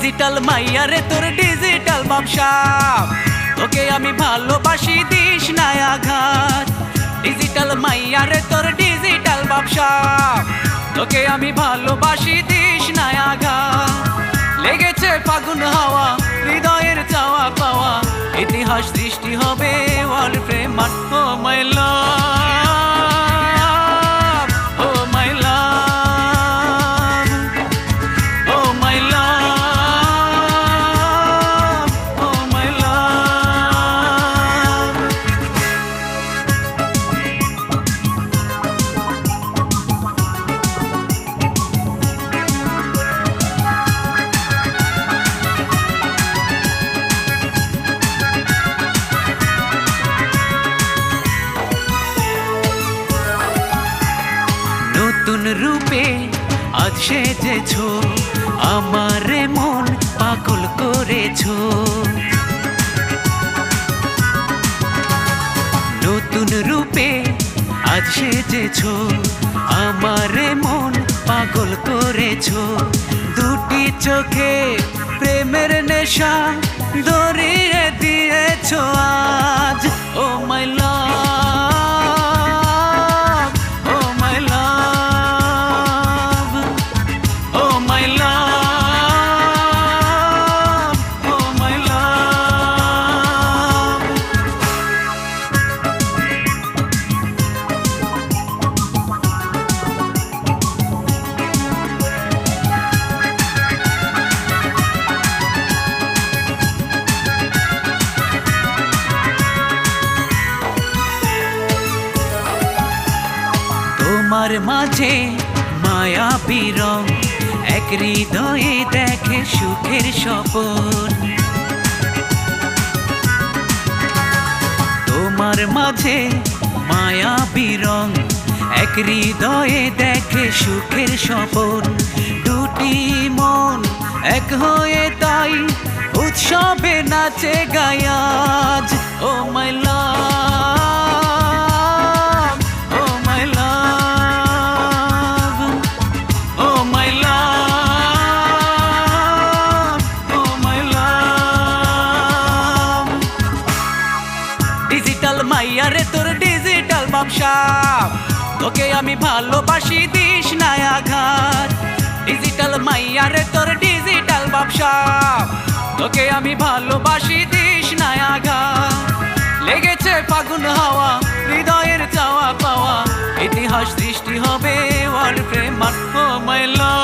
Digital মাইয়া রে তোর ডিজিটাল ব্যবসা, তোকে আমি ভালোবাসি দিস না আঘাত। ডিজিটাল মাইয়া রে তোর ডিজিটাল ব্যবসা, তোকে আমি ভালোবাসি দিস না আঘাত। লেগেছে ফাগুন হাওয়া, হৃদয়ের চাওয়া পাওয়া, ইতিহাস সৃষ্টি হবে ওয়ার্ল্ড প্রেমার। ও মাই লাভ, ও মাই লাভ, ও মাই লাভ, ও মাই লাভ। নতুন রূপে আজ সেজেছো, আমারে মন পাগল করেছো। নতুন রূপে আজ সেজেছো, আমারে মন পাগল করেছো। দুটি চোখে প্রেমের নেশা ধরিয়ে দিয়েছো আজ। ও মাই লাভ, ও মাই লাভ, ও মাই লাভ, ও মাই লাভ। তোমার মাঝে মায়াবী রং, এক হৃদয়ে দেখে সুখের স্বপন। তোমার মাঝে মায়াবী রং, এক হৃদয়ে দেখে সুখের স্বপন। দুটি মন এক হয়ে তাই উৎসবে নাচে গায় আজ। ও মাই লাভ, ও মাই লাভ, ও মাই লাভ, ও মাই লাভ। ডিজিটাল মাইয়া রে তোর ডিজিটাল ব্যবসা, তোকে আমি ভালোবাসি দিস না আঘাত। ডিজিটাল মাইয়া রে তোর ডিজিটাল ব্যবসা, তোকে আমি ভালোবাসি দিস না আঘাত। লেগেছে ফাগুন হাওয়া, হৃদয়ের চাওয়া পাওয়া, ইতিহাস সৃষ্টি হবে ওয়ার্ল্ড প্রেমার। ও মাই লাভ।